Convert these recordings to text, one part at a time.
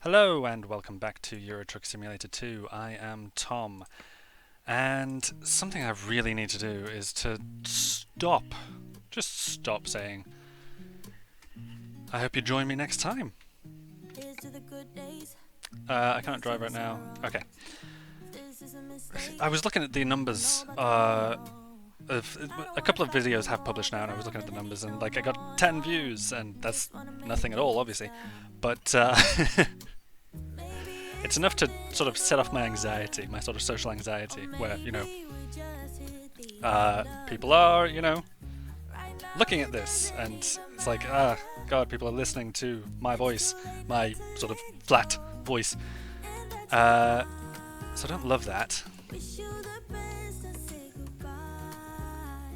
Hello and welcome back to Euro Truck Simulator 2. I am Tom, and something I really need to do is to just stop saying, I hope you join me next time. I can't drive right now. Okay. I was looking at the numbers of a couple of videos have published now, and I was looking at the numbers, and like I got 10 views, and that's nothing at all, obviously, but it's enough to sort of set off my anxiety, my sort of social anxiety, where people are looking at this, and it's like, God, people are listening to my voice, my sort of flat voice. So I don't love that.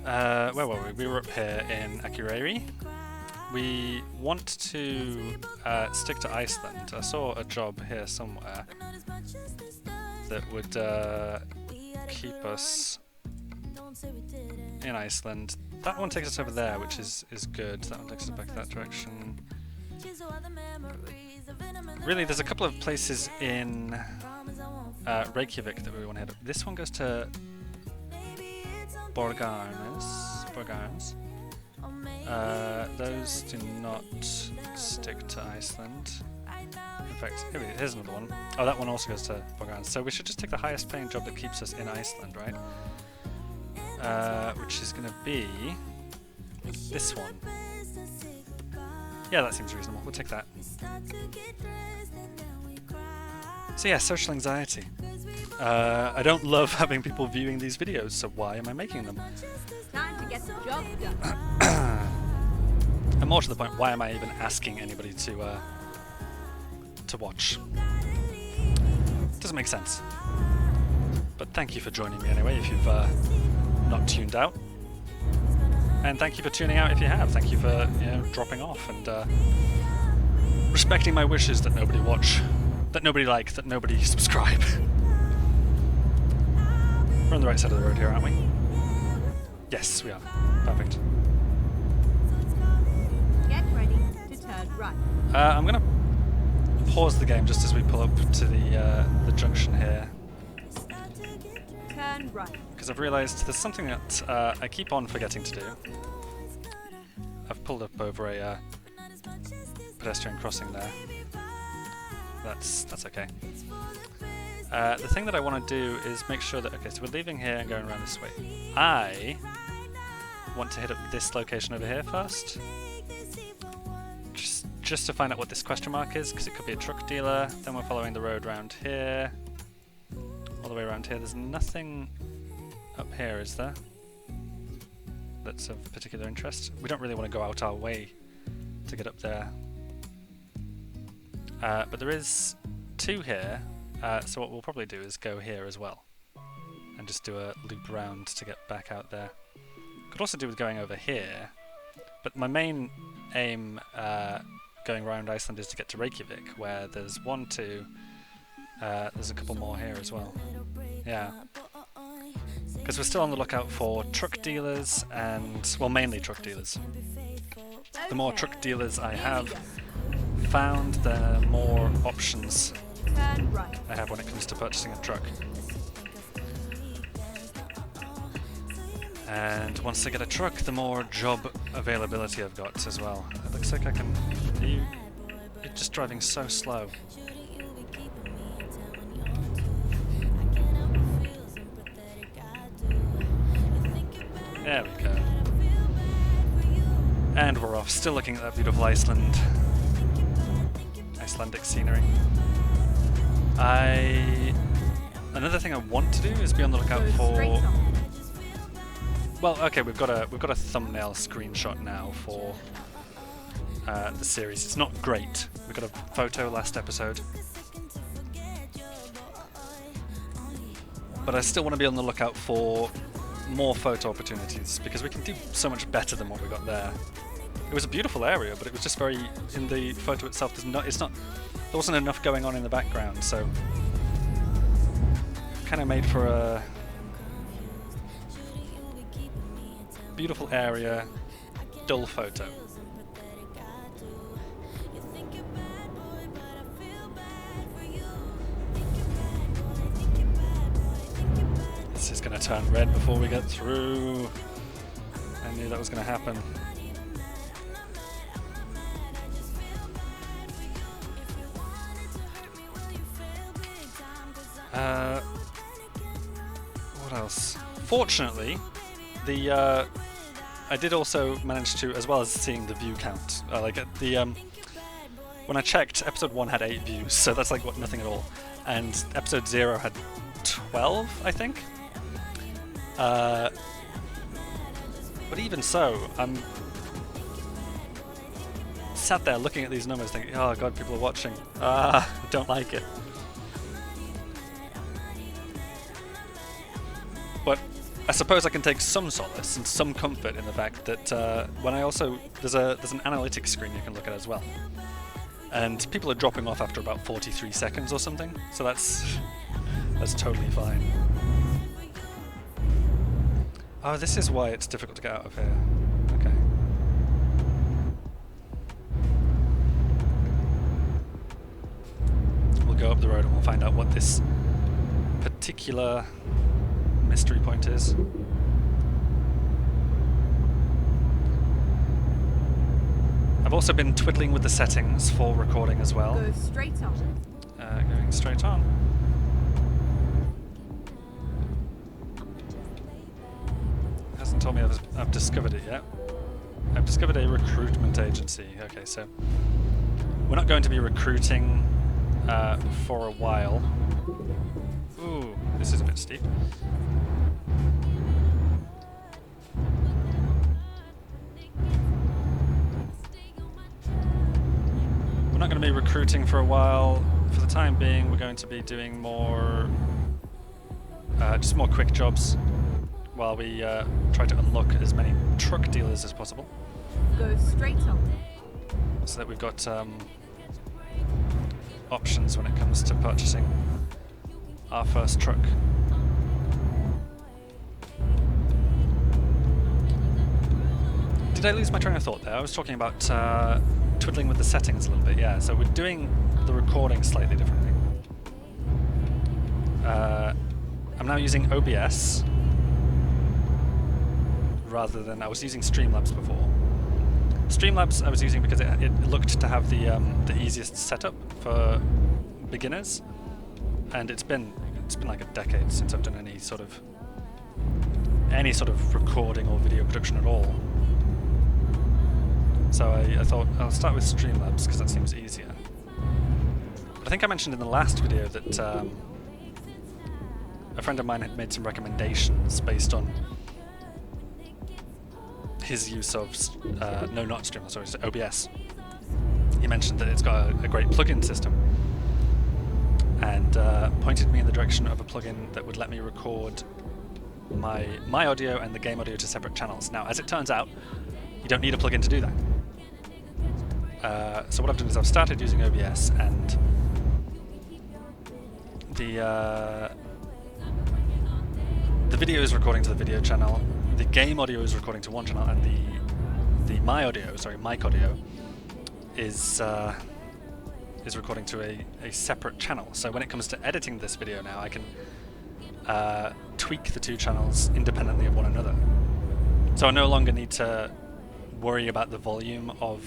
Where were we? We were up here in Akureyri. We want to stick to Iceland. I saw a job here somewhere that would keep us in Iceland. That one takes us over there, which is good. That one takes us back that direction. Really, there's a couple of places in Reykjavik that we want to hit up. This one goes to Borgarnes. Those do not stick to Iceland. In fact, here's another one. Oh, that one also goes to Borgarnes. So we should just take the highest paying job that keeps us in Iceland, right? Which is going to be this one. Yeah, that seems reasonable. We'll take that. So yeah, social anxiety. I don't love having people viewing these videos, so why am I making them? Time to get the job done. And more to the point, why am I even asking anybody to watch? Doesn't make sense. But thank you for joining me anyway, if you've not tuned out. And thank you for tuning out if you have. Thank you for dropping off and respecting my wishes that nobody watch, that nobody like, that nobody subscribe. We're on the right side of the road here, aren't we? Yes, we are. Perfect. Get ready to turn right. I'm gonna pause the game just as we pull up to the junction here, Turn right. because I've realised there's something that I keep on forgetting to do. I've pulled up over a pedestrian crossing there. That's okay. The thing that I want to do is make sure that, okay, so we're leaving here and going around this way. I want to hit up this location over here first. Just to find out what this question mark is, because it could be a truck dealer. Then we're following the road around here. All the way around here. There's nothing up here, is there? That's of particular interest. We don't really want to go out our way to get up there. But there is two here. So what we'll probably do is go here as well. And just do a loop around to get back out there. Could also do with going over here. But my main aim going around Iceland is to get to Reykjavik, where there's one, two, there's a couple more here as well. Yeah. Because we're still on the lookout for truck dealers and, well, mainly truck dealers. The more truck dealers I have found, the more options Turn right. I have when it comes to purchasing a truck. And once I get a truck, the more job availability I've got as well. It looks like I can... You're just driving so slow. There we go. And we're off. Still looking at that beautiful Icelandic scenery. Another thing I want to do is be on the lookout for... Well, okay, we've got a thumbnail screenshot now for the series. It's not great. We got a photo last episode, but I still want to be on the lookout for more photo opportunities, because we can do so much better than what we got there. It was a beautiful area, but it was just very, in the photo itself, there wasn't enough going on in the background, so kind of made for a beautiful area, dull photo. gonna turn red before we get through. I knew that was gonna happen. What else? Fortunately, the I did also manage to, as well as seeing the view count, like at the when I checked, episode 1 had 8 views, so that's like what, nothing at all, and episode 0 had 12, I think. But even so, I'm sat there looking at these numbers thinking, oh god, people are watching. Don't like it. But I suppose I can take some solace and some comfort in the fact that when I also there's an analytics screen you can look at as well, and people are dropping off after about 43 seconds or something, so that's totally fine. Oh, this is why it's difficult to get out of here. Okay. We'll go up the road and we'll find out what this particular mystery point is. I've also been twiddling with the settings for recording as well. Go straight on. Going straight on. Hasn't told me I've discovered it yet. I've discovered a recruitment agency. Okay, so we're not going to be recruiting for a while. Ooh, this is a bit steep. We're not going to be recruiting for a while. For the time being, we're going to be doing more, just more quick jobs, while we try to unlock as many truck dealers as possible. Go straight on. So that we've got options when it comes to purchasing our first truck. Did I lose my train of thought there? I was talking about twiddling with the settings a little bit, yeah. So we're doing the recording slightly differently. I'm now using OBS rather than I was using Streamlabs before. Streamlabs I was using because it looked to have the easiest setup for beginners, and it's been like a decade since I've done any sort of recording or video production at all. So I thought I'll start with Streamlabs because that seems easier. But I think I mentioned in the last video that a friend of mine had made some recommendations based on his use of not Streamlabs, sorry, OBS. He mentioned that it's got a great plugin system, and pointed me in the direction of a plugin that would let me record my audio and the game audio to separate channels. Now, as it turns out, you don't need a plugin to do that. So what I've done is I've started using OBS, and the video is recording to the video channel, the game audio is recording to one channel, and the mic audio is recording to a separate channel. So when it comes to editing this video now, I can tweak the two channels independently of one another. So I no longer need to worry about the volume of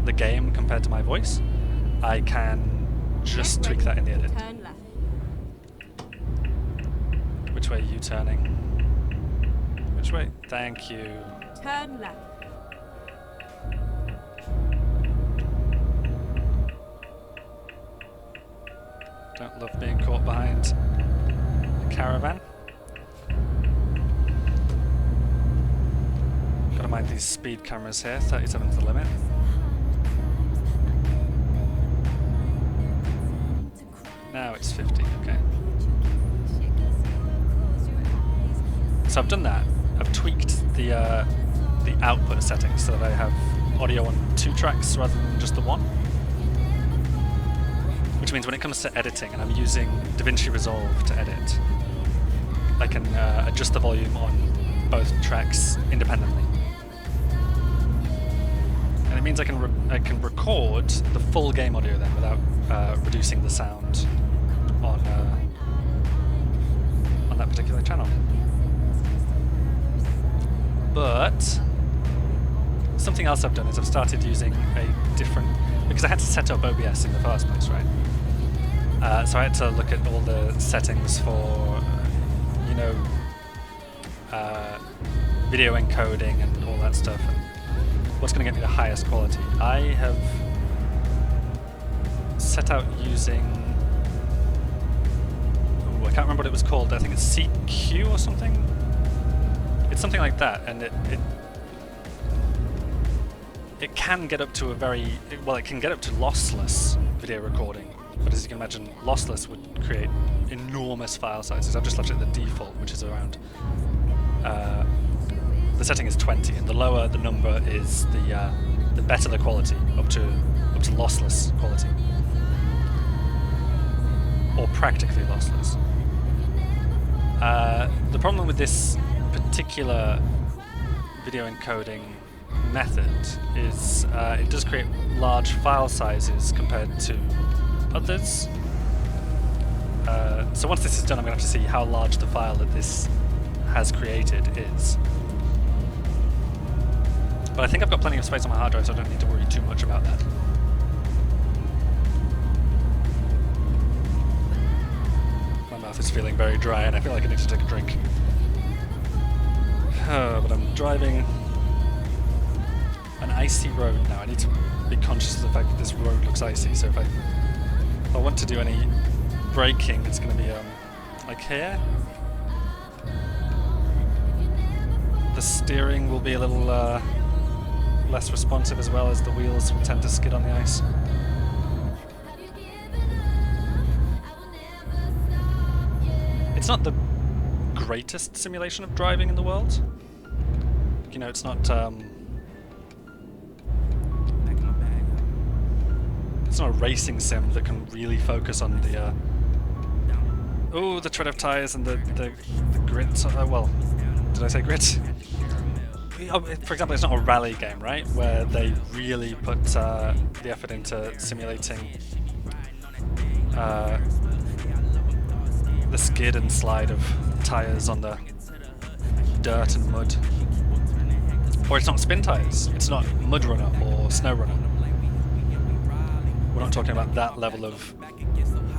the game compared to my voice. I can just tweak that in the edit. Turn left. Which way are you turning? Which way? Thank you. Turn left. Don't love being caught behind a caravan. Gotta mind these speed cameras here, 37's the limit. Now it's 50, okay. So I've done that. I've tweaked the output settings so that I have audio on 2 tracks rather than just the one. Which means when it comes to editing, and I'm using DaVinci Resolve to edit, I can adjust the volume on both tracks independently. And it means I can record the full game audio then without reducing the sound on that particular channel. But something else I've done is I've started using a different, because I had to set up OBS in the first place, right? So I had to look at all the settings for, you know, video encoding and all that stuff, and what's going to get me the highest quality. I have set out using, I can't remember what it was called. I think it's CQ or something. It's something like that, and it can get up to a very, well, it can get up to lossless video recording, but as you can imagine, lossless would create enormous file sizes. I've just left it at the default, which is around, the setting is 20, and the lower the number is the better the quality, up to lossless quality, or practically lossless. The problem with this particular video encoding method is it does create large file sizes compared to others. So once this is done, I'm going to have to see how large the file that this has created is. But I think I've got plenty of space on my hard drive, so I don't need to worry too much about that. My mouth is feeling very dry and I feel like I need to take a drink. But I'm driving an icy road now. I need to be conscious of the fact that this road looks icy, so if I want to do any braking, it's going to be like here. The steering will be a little less responsive, as well as the wheels will tend to skid on the ice. It's not the greatest simulation of driving in the world. You know, it's not it's not a racing sim that can really focus on the the tread of tires and the grit. Well, did I say grit? For example, it's not a rally game, right? Where they really put the effort into simulating the skid and slide of tires on the dirt and mud. Or it's not spin tires. It's not Mud Runner or Snow Runner. We're not talking about that level of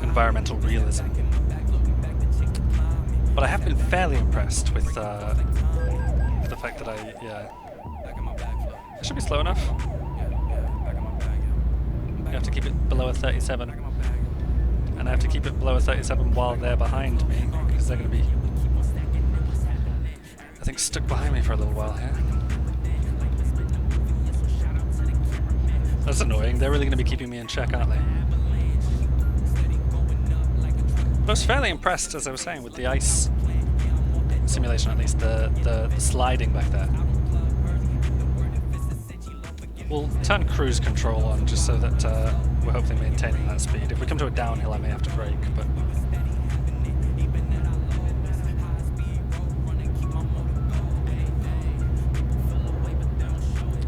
environmental realism. But I have been fairly impressed with the fact that I should be slow enough. You have to keep it below a 37. And I have to keep it below a 37 while they're behind me, because they're going to be, I think, stuck behind me for a little while here. That's annoying. They're really going to be keeping me in check, aren't they? But I was fairly impressed, as I was saying, with the ice simulation, at least the sliding back there. We'll turn cruise control on just so that we're hopefully maintaining that speed. If we come to a downhill, I may have to brake, but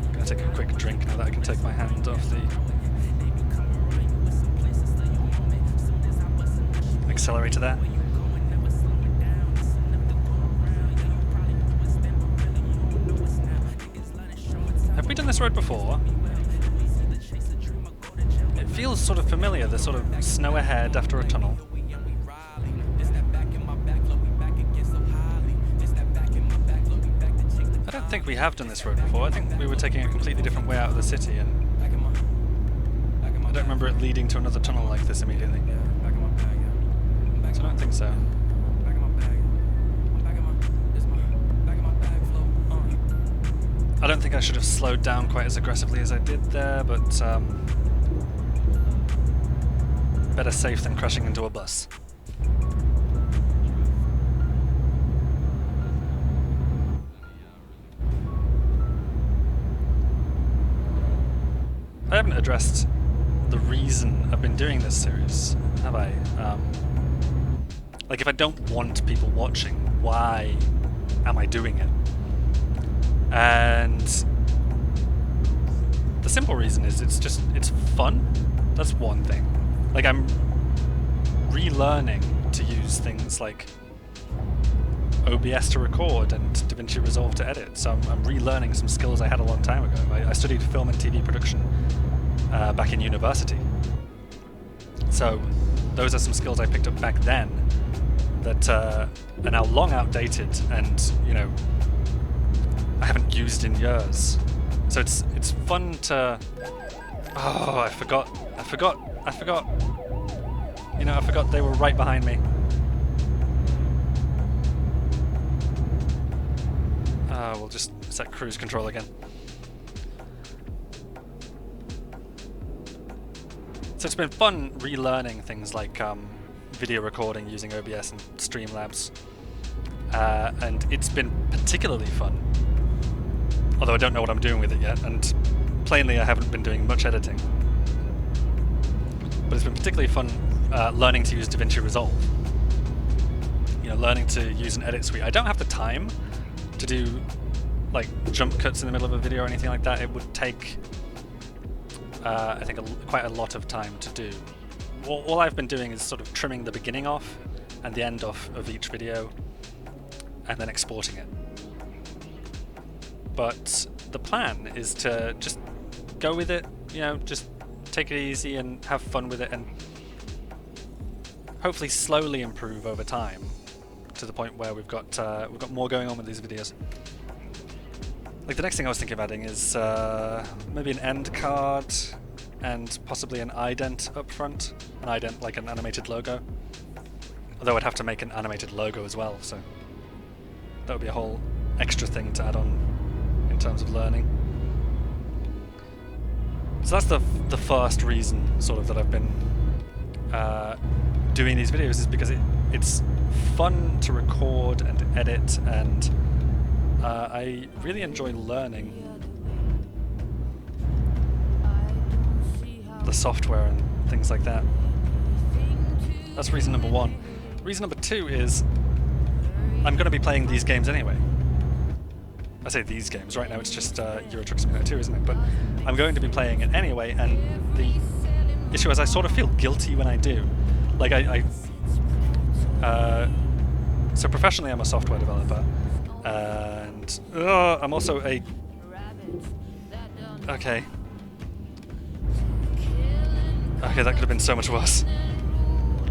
I'm going to take a quick drink now that I can take my hand off the accelerator there. Have we done this road before? It feels sort of familiar, the sort of snow ahead after a tunnel. I don't think we have done this road before. I think we were taking a completely different way out of the city, and I don't remember it leading to another tunnel like this immediately. So I don't think so. I don't think I should have slowed down quite as aggressively as I did there, but better safe than crashing into a bus. I haven't addressed the reason I've been doing this series, have I? Like, if I don't want people watching, why am I doing it? And the simple reason is it's fun. That's one thing. Like, I'm relearning to use things like OBS to record and DaVinci Resolve to edit. So I'm relearning some skills I had a long time ago. I studied film and TV production back in university. So those are some skills I picked up back then that are now long outdated, and I haven't used in years. So it's fun to. Oh, I forgot. I forgot they were right behind me. We'll just set cruise control again. So it's been fun relearning things like video recording using OBS and Streamlabs. And it's been particularly fun. Although I don't know what I'm doing with it yet, and plainly I haven't been doing much editing. But it's been particularly fun learning to use DaVinci Resolve. Learning to use an edit suite. I don't have the time to do like jump cuts in the middle of a video or anything like that. It would take, I think, quite a lot of time to do. All I've been doing is sort of trimming the beginning off and the end off of each video, and then exporting it. But the plan is to just go with it, just take it easy and have fun with it, and hopefully slowly improve over time to the point where we've got more going on with these videos. Like the next thing I was thinking of adding is maybe an end card and possibly an ident up front. An ident, like an animated logo. Although I'd have to make an animated logo as well, so that would be a whole extra thing to add on in terms of learning. So that's the first reason sort of that I've been doing these videos, is because it's fun to record and edit, and I really enjoy learning the software and things like that. That's reason number one. Reason number two is I'm going to be playing these games anyway. I say these games, right now it's just Euro Truck Simulator 2, isn't it? But I'm going to be playing it anyway, and the issue is I sort of feel guilty when I do. Like so professionally I'm a software developer, and I'm also a... Okay, that could have been so much worse.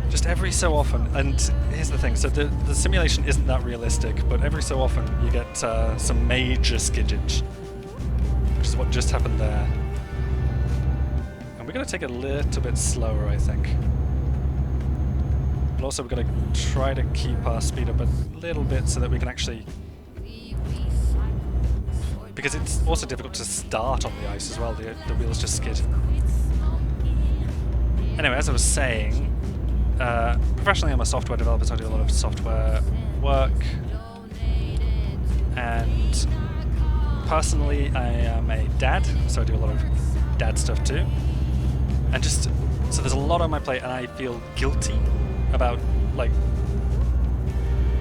Just every so often, and here's the thing, so the simulation isn't that realistic, but every so often you get some major skiddage, which is what just happened there. And we're going to take it a little bit slower, I think. But also we're going to try to keep our speed up a little bit so that we can actually... Because it's also difficult to start on the ice as well, the wheels just skid. Anyway, as I was saying, professionally I'm a software developer, so I do a lot of software work, and personally I am a dad, so I do a lot of dad stuff too, and just so there's a lot on my plate, and I feel guilty about like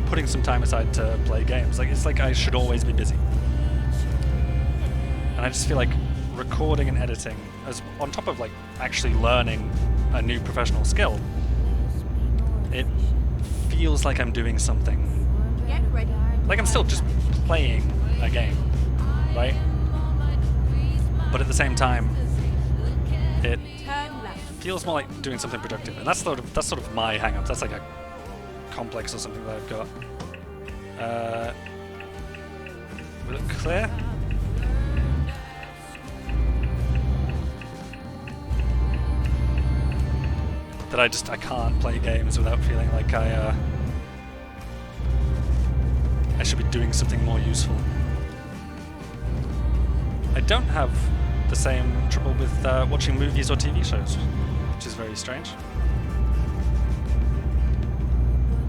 putting some time aside to play games. Like it's like I should always be busy, and I just feel like recording and editing, as on top of like actually learning a new professional skill, it feels like I'm doing something. Get ready. Like I'm still just playing a game, right? But at the same time, it Turn left. feels more like doing something productive, and that's sort of my hang-up. That's like a complex or something that I've got. Will it clear? That I can't play games without feeling like I should be doing something more useful. I don't have the same trouble with watching movies or TV shows, which is very strange.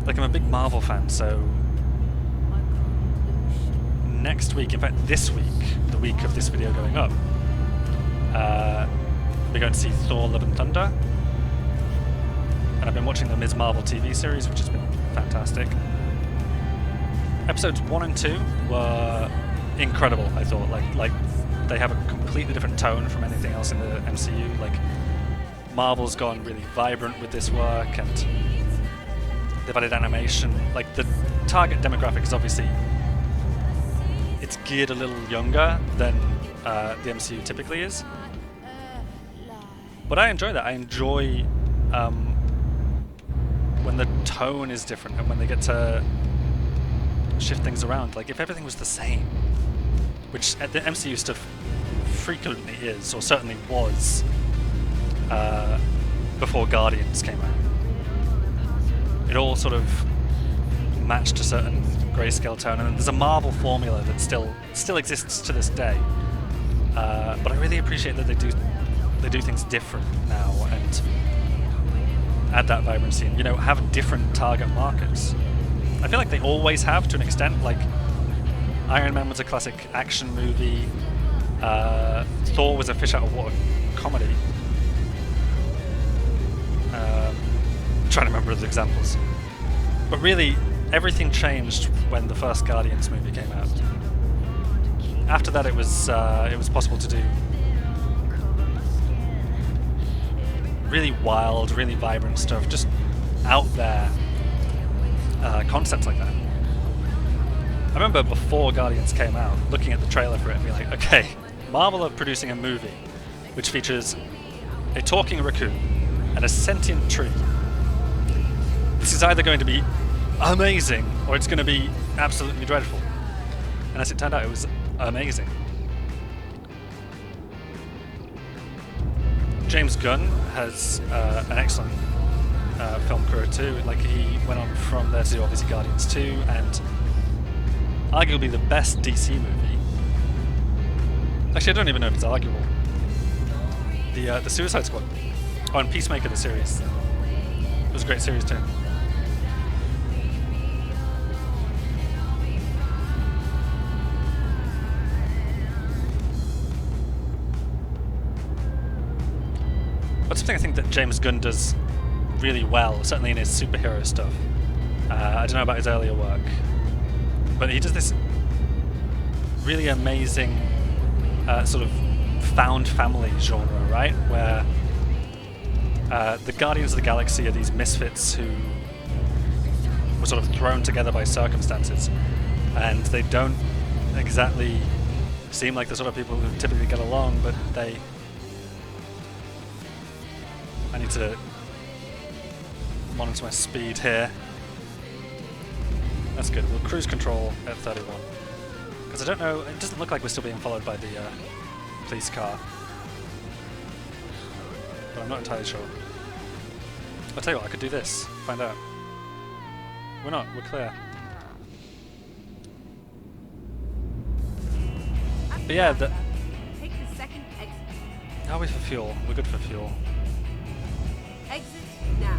Like I'm a big Marvel fan, so next week, in fact this week, the week of this video going up, we're going to see Thor: Love and Thunder. And I've been watching the Ms. Marvel TV series, which has been fantastic. Episodes 1 and 2 were incredible, I thought. Like they have a completely different tone from anything else in the MCU. Like Marvel's gone really vibrant with this work, and They've added animation. Like, the target demographic is obviously, it's geared a little younger than the MCU typically is. But I enjoy that. I enjoy when the tone is different and when they get to shift things around. Like, if everything was the same, which the MCU stuff frequently is, or certainly was, before Guardians came out. It all sort of matched a certain grayscale tone, and there's a Marvel formula that still exists to this day. But I really appreciate that they do things different now and add that vibrancy and, you know, have different target markets. I feel like they always have, to an extent. Like, Iron Man was a classic action movie. Thor was a fish out of water comedy. Trying to remember the examples. But really, everything changed when the first Guardians movie came out. After that, it was possible to do really wild, really vibrant stuff, just out there concepts like that. I remember before Guardians came out, looking at the trailer for it and being like, okay, Marvel are producing a movie which features a talking raccoon and a sentient tree. This is either going to be amazing or it's going to be absolutely dreadful. And as it turned out, it was amazing. James Gunn has an excellent film career too. Like, he went on from there to do obviously Guardians 2 and arguably the best DC movie. Actually, I don't even know if it's arguable. The Suicide Squad. Oh, and Peacemaker, the series. It was a great series too. But something I think that James Gunn does really well, certainly in his superhero stuff. I don't know about his earlier work, but he does this really amazing sort of found family genre, right? Where the Guardians of the Galaxy are these misfits who were sort of thrown together by circumstances, and they don't exactly seem like the sort of people who typically get along, but they... I need to monitor my speed here. That's good. We'll cruise control at 31. Because I don't know, it doesn't look like we're still being followed by the police car. But I'm not entirely sure. I'll tell you what, I could do this. Find out. We're not, we're clear. But yeah, Take the second exit. how are we for fuel? We're good for fuel. Exit now.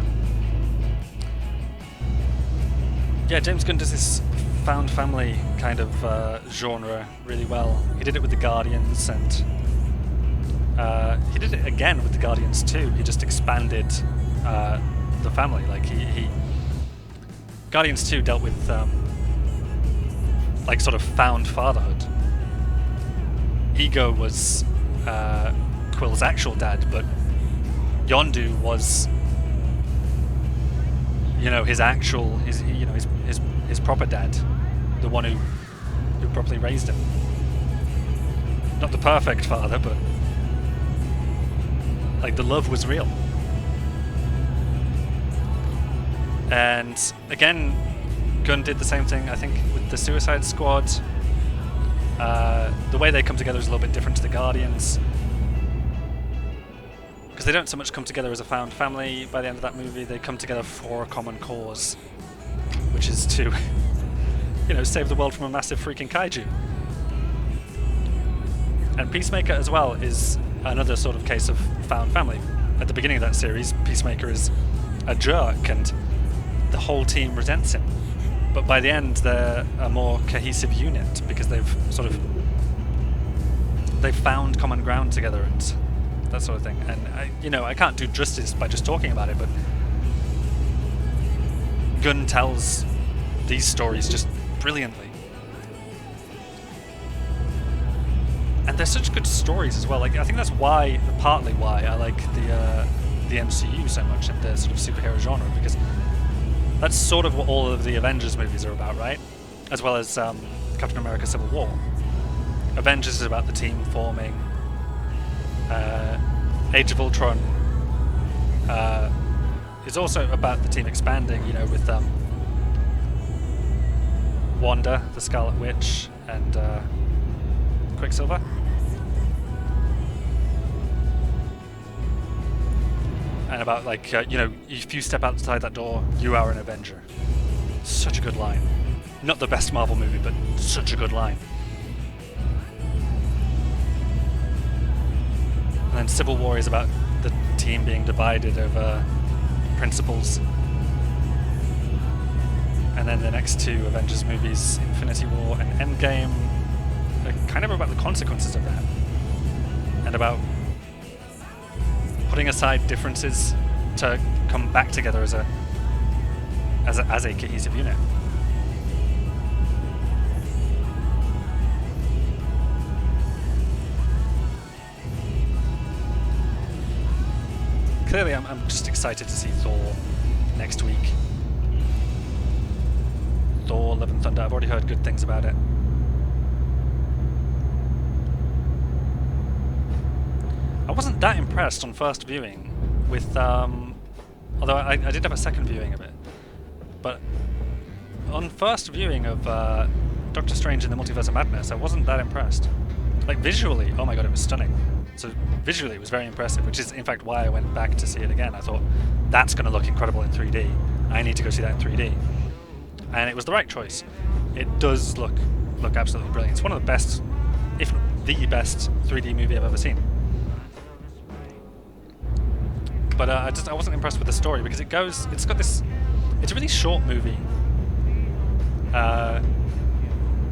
Yeah, James Gunn does this found family kind of genre really well. He did it with the Guardians, and he did it again with the Guardians 2. He just expanded the family. Like, he Guardians 2 dealt with like sort of found fatherhood. Ego was Quill's actual dad, but Yondu was, you know, his actual, his proper dad, the one who properly raised him. Not the perfect father, but like the love was real. And again, Gunn did the same thing, I think, with the Suicide Squad. The way they come together is a little bit different to the Guardians, because they don't so much come together as a found family. By the end of that movie, they come together for a common cause, which is to, save the world from a massive freaking kaiju. And Peacemaker as well is another sort of case of found family. At the beginning of that series, Peacemaker is a jerk and the whole team resents him. But by the end, they're a more cohesive unit because they've found common ground together and that sort of thing. And I can't do justice by just talking about it, but Gunn tells these stories just brilliantly. And they're such good stories as well. Like, I think that's partly why I like the MCU so much and the sort of superhero genre, because That's sort of what all of the Avengers movies are about, right? As well as Captain America: Civil War. Avengers is about the team forming. Age of Ultron is also about the team expanding, you know, with Wanda, the Scarlet Witch, and Quicksilver. And about, like, you know, if you step outside that door, you are an Avenger. Such a good line. Not the best Marvel movie, but such a good line. And then Civil War is about the team being divided over principles. And then the next two Avengers movies, Infinity War and Endgame, are kind of about the consequences of that. And about putting aside differences to come back together as a cohesive unit. Clearly, I'm just excited to see Thor next week. Thor: Love and Thunder. I've already heard good things about it. I wasn't that impressed on first viewing with, although I did have a second viewing of it, but on first viewing of Doctor Strange in the Multiverse of Madness, I wasn't that impressed. Like, visually, oh my god, it was stunning. So visually it was very impressive, which is in fact why I went back to see it again. I thought, that's going to look incredible in 3D. I need to go see that in 3D. And it was the right choice. It does look absolutely brilliant. It's one of the best, if not the best, 3D movie I've ever seen. But I wasn't impressed with the story because it's a really short movie,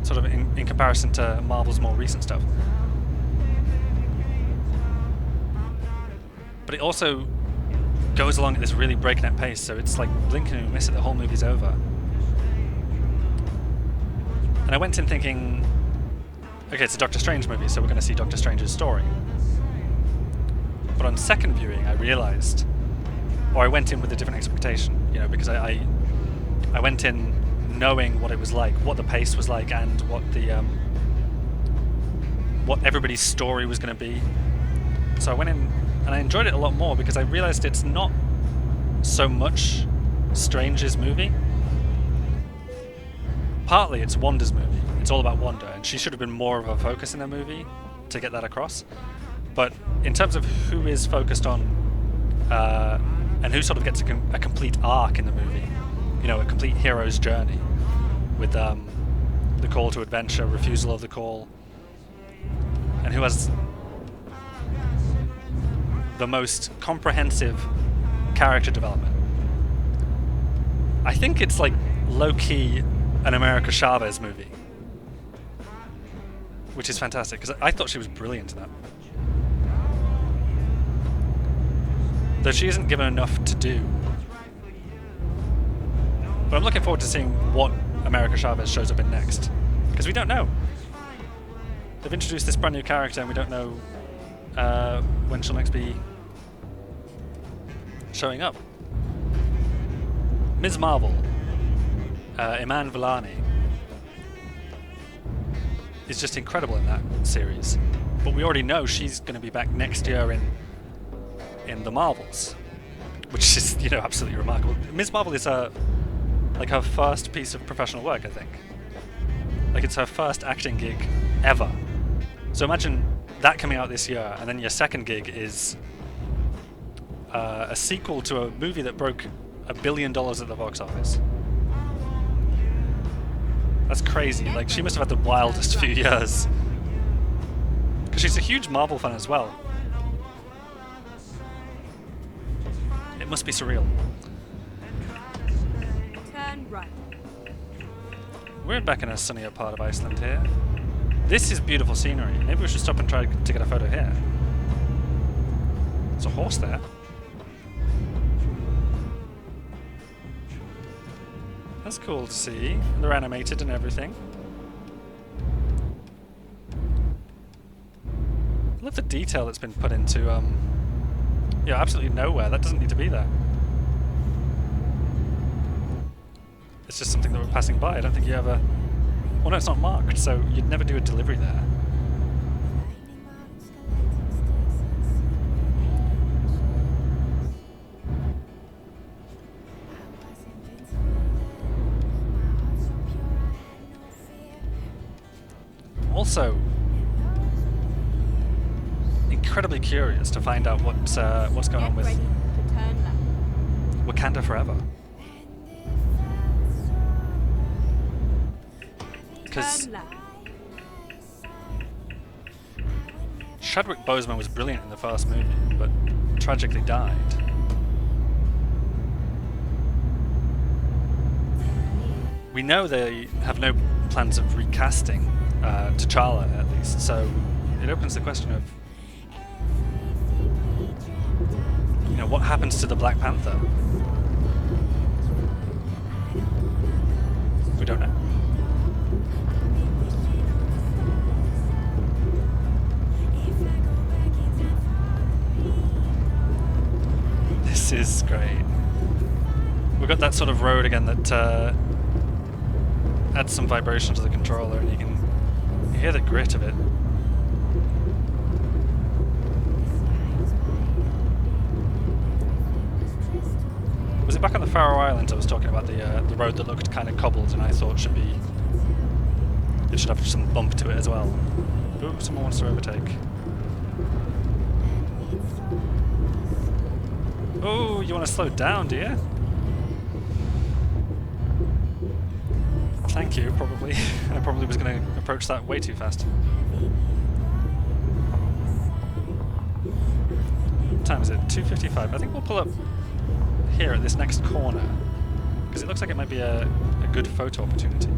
sort of in comparison to Marvel's more recent stuff. But it also goes along at this really breakneck pace, so it's like blink and you miss it, the whole movie's over. And I went in thinking, okay, it's a Doctor Strange movie, so we're going to see Doctor Strange's story. But on second viewing, I realized, or I went in with a different expectation, you know, because I went in knowing what it was like, what the pace was like, and what everybody's story was going to be. So I went in and I enjoyed it a lot more because I realized it's not so much Strange's movie. Partly it's Wanda's movie. It's all about Wanda, and she should have been more of a focus in the movie to get that across. But in terms of who is focused on, and who sort of gets a complete arc in the movie, you know, a complete hero's journey with the call to adventure, refusal of the call, and who has the most comprehensive character development. I think it's like low-key an America Chavez movie, which is fantastic because I thought she was brilliant in that. Though she isn't given enough to do. But I'm looking forward to seeing what America Chavez shows up in next, because we don't know. They've introduced this brand new character and we don't know when she'll next be showing up. Ms. Marvel, Iman Vellani, is just incredible in that series. But we already know she's going to be back next year in the Marvels, which is, you know, absolutely remarkable. Ms. Marvel is like her first piece of professional work, I think. Like, it's her first acting gig ever. So imagine that coming out this year, and then your second gig is a sequel to a movie that broke $1 billion at the box office. That's crazy. Like, she must have had the wildest few years. Because she's a huge Marvel fan as well. It must be surreal. Turn right. We're back in a sunnier part of Iceland here. This is beautiful scenery. Maybe we should stop and try to get a photo here. There's a horse there. That's cool to see. They're animated and everything. I love the detail that's been put into, yeah, absolutely nowhere. That doesn't need to be there. it's just something that we're passing by. I don't think you ever... Well, no, it's not marked, so you'd never do a delivery there. Also, incredibly curious to find out what's going on with Get ready to turn left. Wakanda Forever. Because Turn left. Chadwick Boseman was brilliant in the first movie, but tragically died. We know they have no plans of recasting T'Challa, at least, so it opens the question of, you know, what happens to the Black Panther? We don't know. This is great. We've got that sort of road again that adds some vibration to the controller, and you can hear the grit of it. Was it back on the Faroe Islands I was talking about the road that looked kind of cobbled and I thought should have some bump to it as well? Ooh, someone wants to overtake. Oh, you want to slow down, do you? Thank you, probably. I probably was going to approach that way too fast. What time is it? 2:55. I think we'll pull up here at this next corner, because it looks like it might be a good photo opportunity.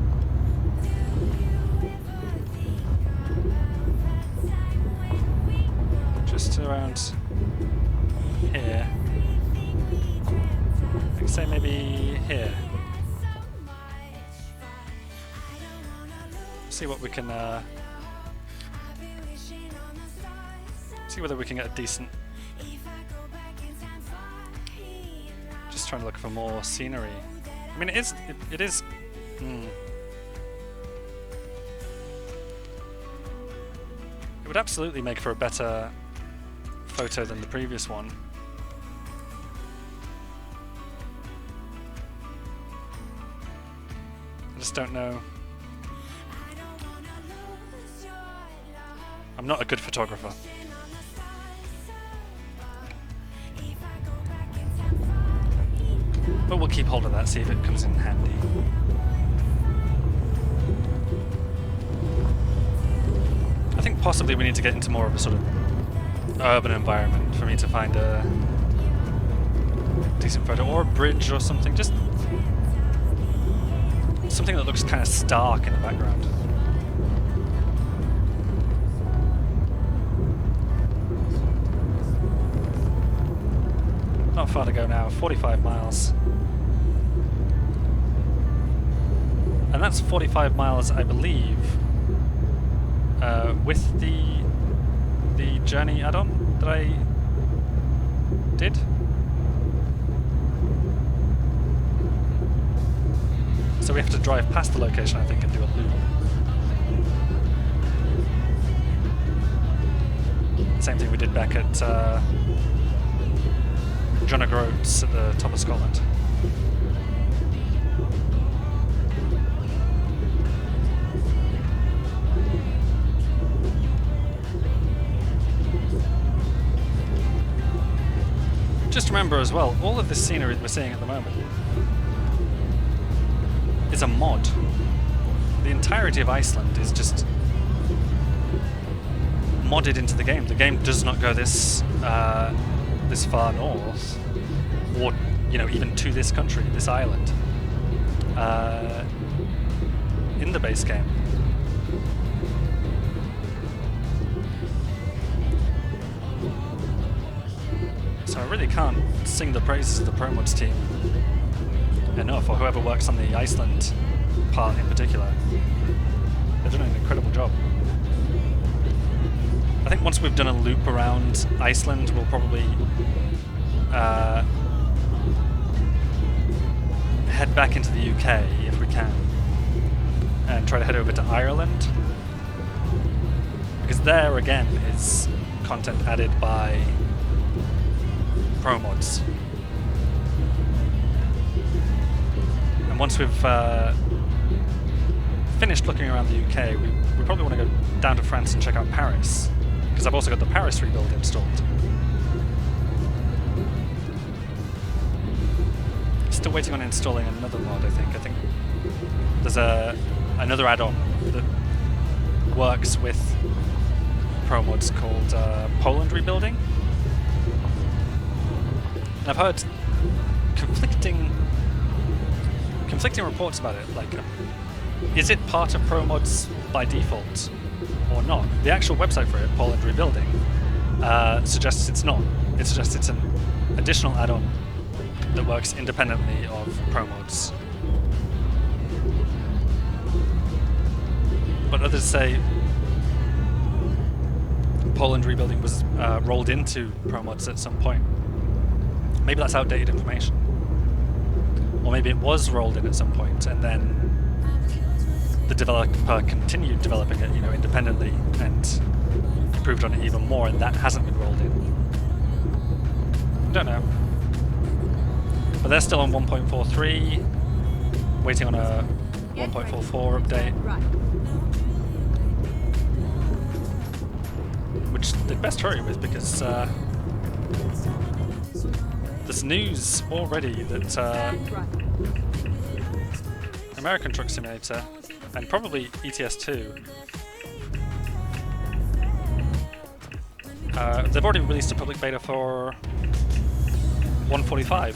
Just around here. I could say maybe here. See what we can see whether we can get a decent... Just trying to look for more scenery. I mean, it is it would absolutely make for a better photo than the previous one. I just don't know. I'm not a good photographer. But we'll keep hold of that, see if it comes in handy. I think possibly we need to get into more of a sort of urban environment for me to find a decent photo, or a bridge or something, just something that looks kind of stark in the background. Not far to go now, 45 miles. And that's 45 miles, I believe, with the journey add-on that I did. So we have to drive past the location, I think, and do a loop. Same thing we did back at John O'Groats at the top of Scotland. Just remember as well, all of this scenery that we're seeing at the moment is a mod. The entirety of Iceland is just modded into the game. The game does not go this far north, or even to this country, this island, in the base game. So I really can't sing the praises of the ProMods team enough, or whoever works on the Iceland part in particular. They've done an incredible job. I think once we've done a loop around Iceland, we'll probably head back into the UK can, and try to head over to Ireland, because there again is content added by ProMods. And once we've finished looking around the UK, we probably want to go down to France and check out Paris, because I've also got the Paris rebuild installed. Still waiting on installing another mod, I think there's another add-on that works with ProMods called Poland Rebuilding. And I've heard conflicting reports about it. Like, is it part of ProMods by default or not? The actual website for it, Poland Rebuilding, suggests it's not. It suggests it's an additional add-on that works independently of ProMods. But others say Poland Rebuilding was rolled into ProMods at some point. Maybe that's outdated information. Or maybe it was rolled in at some point and then the developer continued developing it, independently and improved on it even more, and that hasn't been rolled in. I don't know. But they're still on 1.43, waiting on a 1.44 update. Which they'd best hurry with, because there's news already that American Truck Simulator, and probably ETS2, they've already released a public beta for 145.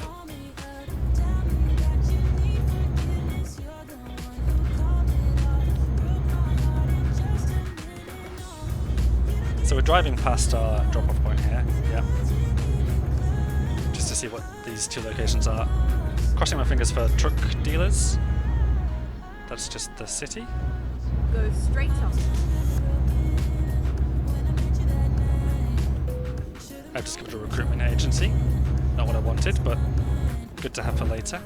So we're driving past our drop-off point here, yeah, just to see what these two locations are. Crossing my fingers for truck dealers. That's just the city. Go straight up. I've discovered a recruitment agency. Not what I wanted, but good to have for later.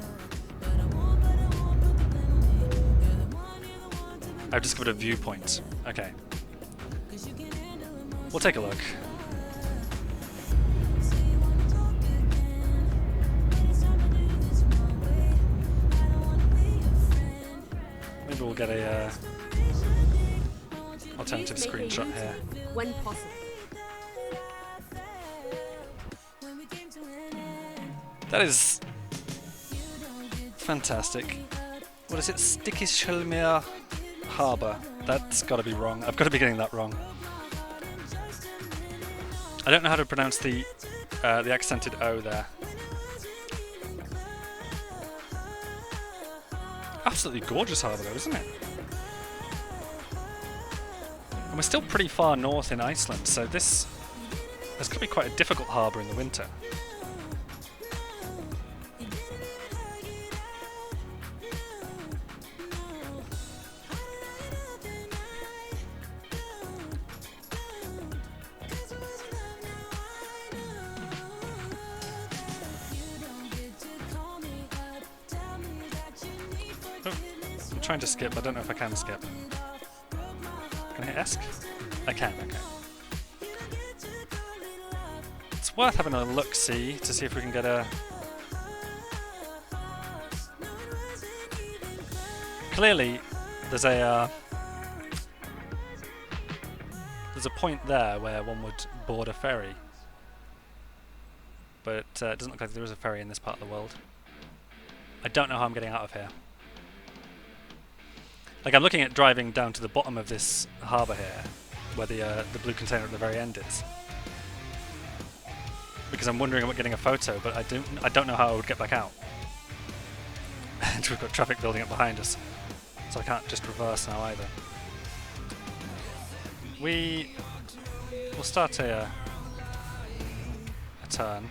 I've discovered a viewpoint. Okay. We'll take a look. Maybe we'll get a alternative screenshot here. When possible. That is fantastic. What is it? Stikkishulmir Harbour. That's got to be wrong. I've got to be getting that wrong. I don't know how to pronounce the accented O there. Absolutely gorgeous harbour though, isn't it? And we're still pretty far north in Iceland, so this is going to be quite a difficult harbour in the winter. Trying to skip, I don't know if I can skip. Can I hit ESC? I can, okay. It's worth having a look-see to see if we can get a... Clearly, there's a point there where one would board a ferry. But it doesn't look like there is a ferry in this part of the world. I don't know how I'm getting out of here. Like, I'm looking at driving down to the bottom of this harbour here, where the blue container at the very end is, because I'm wondering about getting a photo, but I don't know how I would get back out. And we've got traffic building up behind us, so I can't just reverse now either. We'll start a turn.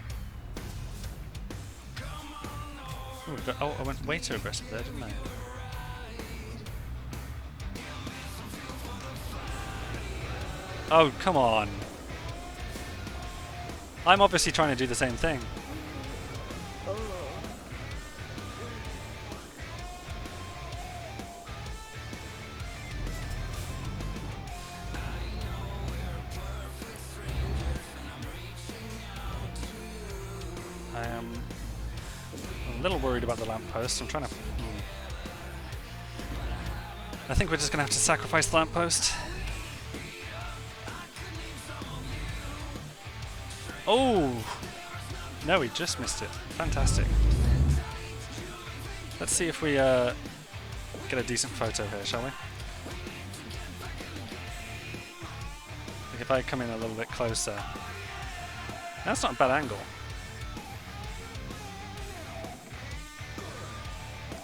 Oh, I went way too aggressive there, didn't I? Oh, come on. I'm obviously trying to do the same thing. a little worried about the lamppost. I'm trying to... I think we're just going to have to sacrifice the lamppost. Oh! No, we just missed it. Fantastic. Let's see if we get a decent photo here, shall we? Like if I come in a little bit closer. That's not a bad angle.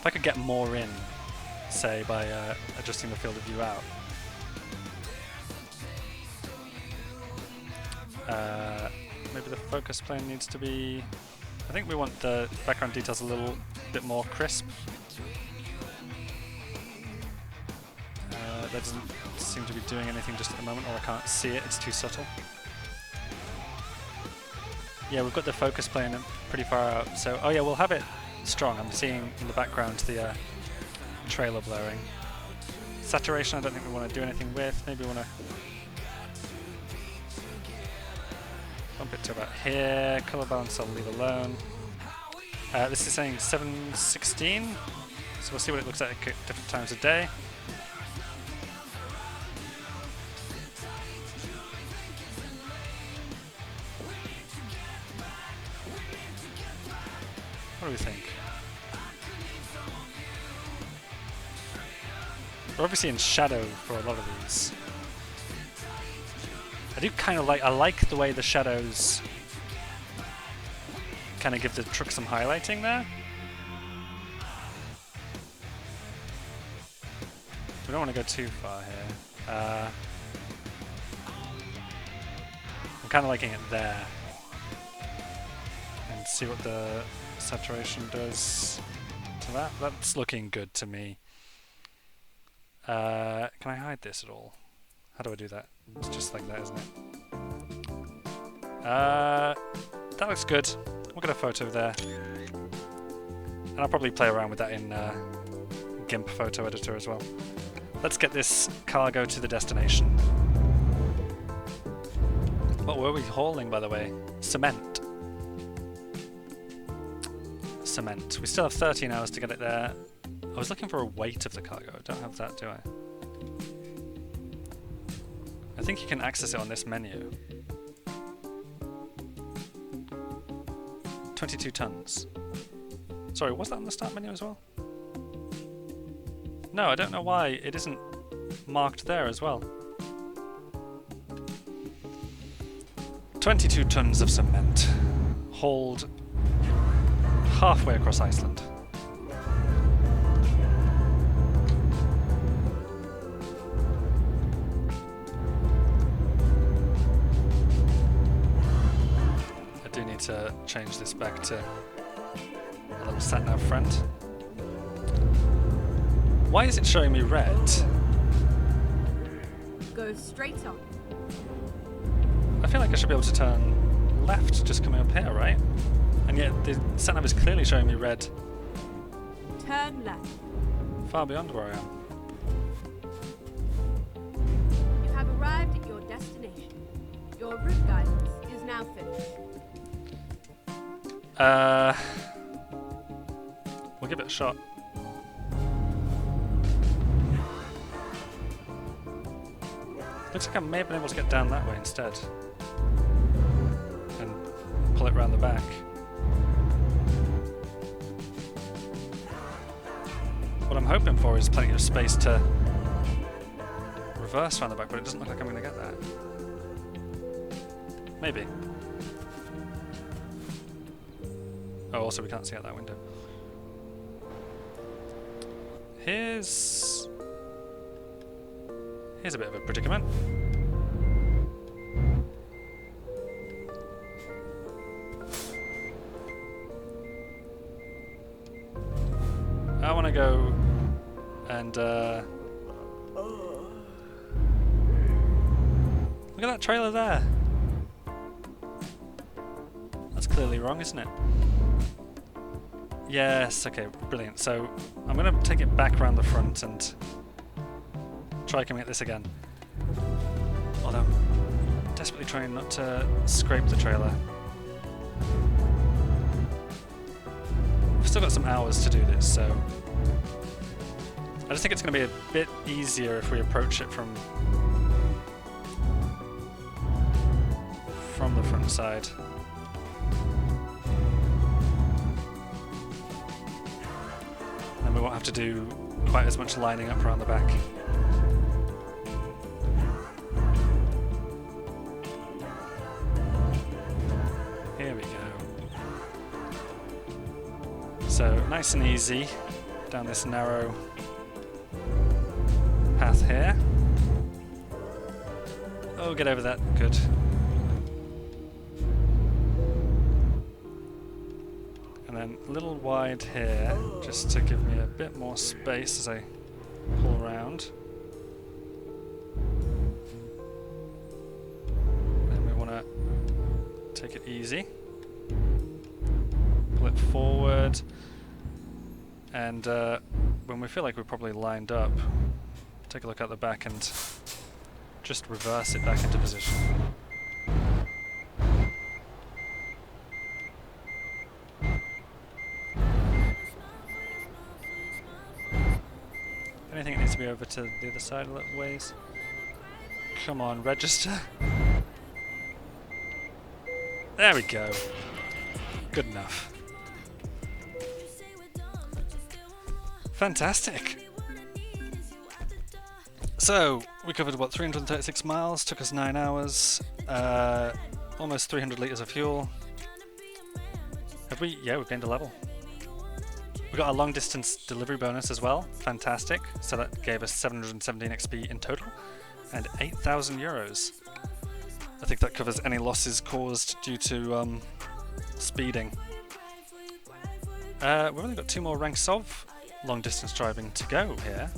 If I could get more in, say, by adjusting the field of view out. Maybe the focus plane needs to be... I think we want the background details a little bit more crisp. That doesn't seem to be doing anything just at the moment, or I can't see it, it's too subtle. Yeah, we've got the focus plane pretty far out, so... Oh yeah, we'll have it strong. I'm seeing in the background the trailer blurring. Saturation I don't think we want to do anything with. Maybe we want to bump it to about here. Color balance I'll leave alone. This is saying 716, so we'll see what it looks like at different times of day. What do we think? We're obviously in shadow for a lot of these. I do kind of like, I like the way the shadows kind of give the truck some highlighting there. We don't want to go too far here. I'm kind of liking it there. And see what the saturation does to that. That's looking good to me. Can I hide this at all? How do I do that? It's just like that, isn't it? That looks good. We'll get a photo there. And I'll probably play around with that in GIMP photo editor as well. Let's get this cargo to the destination. What were we hauling, by the way? Cement. Cement. We still have 13 hours to get it there. I was looking for a weight of the cargo. I don't have that, do I? I think you can access it on this menu. 22 tons. Sorry, was that on the start menu as well? No, I don't know why it isn't marked there as well. 22 tons of cement hauled halfway across Iceland. I do need to change this back to a little sat-nav friend. Why is it showing me red? Go straight on. I feel like I should be able to turn left just coming up here, right? And yet the sat-nav is clearly showing me red Turn left. far beyond where I am. You have arrived at your destination. Your route guidance is now finished. We'll give it a shot. Looks like I may have been able to get down that way instead. And pull it round the back. What I'm hoping for is plenty of space to reverse round the back, but it doesn't look like I'm going to get that. Maybe. Oh, also we can't see out that window. Here's a bit of a predicament. I want to go and look at that trailer there. That's clearly wrong, isn't it? Yes, okay, brilliant. So I'm going to take it back around the front and try coming at this again. Although I'm desperately trying not to scrape the trailer. For still got some hours to do this, so I just think it's going to be a bit easier if we approach it from the front side. And we won't have to do quite as much lining up around the back. Here we go. So nice and easy down this narrow path here. Oh, get over that. Good. And then a little wide here, just to give me a bit more space as I pull around. Then we want to take it easy. Pull it forward. And when we feel like we're probably lined up, take a look at the back and just reverse it back into position. Anything that needs to be over to the other side a little ways? Come on, register. There we go. Good enough. Fantastic. So, we covered, what, 336 miles, took us 9 hours, almost 300 litres of fuel. Have we? Yeah, we've gained a level. We got a long distance delivery bonus as well, fantastic. So that gave us 717 XP in total, and 8,000 euros. I think that covers any losses caused due to speeding. We've only got 2 more ranks of long distance driving to go here.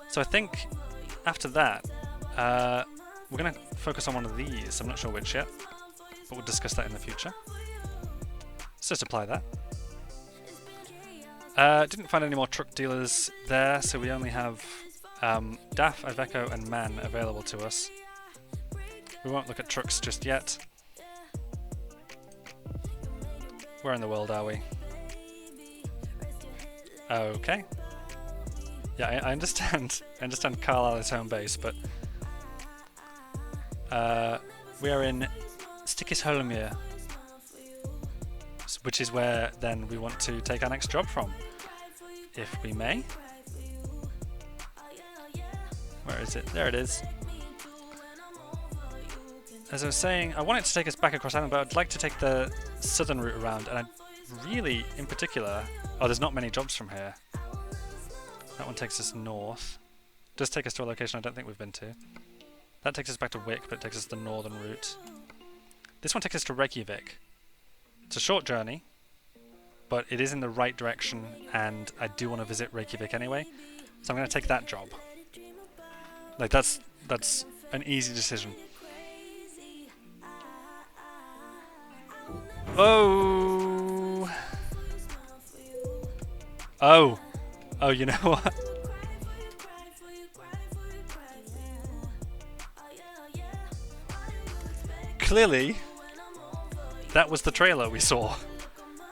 So I think after that, we're going to focus on one of these. I'm not sure which yet, but we'll discuss that in the future. Let's just apply that. Didn't find any more truck dealers there, so we only have DAF, Iveco and MAN available to us. We won't look at trucks just yet. Where in the world are we? Okay. Yeah, I understand. I understand Carlisle is home base, but we are in Stikisholmir, which is where then we want to take our next job from, if we may. Where is it? There it is. As I was saying, I wanted to take us back across island, but I'd like to take the southern route around, and I really, in particular... Oh, there's not many jobs from here. That one takes us north. Does take us to a location I don't think we've been to. That takes us back to Wick, but it takes us the northern route. This one takes us to Reykjavik. It's a short journey, but it is in the right direction, and I do want to visit Reykjavik anyway, so I'm going to take that job. Like, that's an easy decision. Oh! Oh! Oh, you know what? Clearly, that was the trailer we saw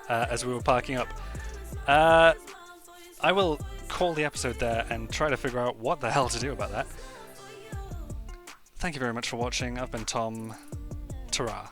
as we were parking up. I will call the episode there and try to figure out what the hell to do about that. Thank you very much for watching. I've been Tom. Ta-ra.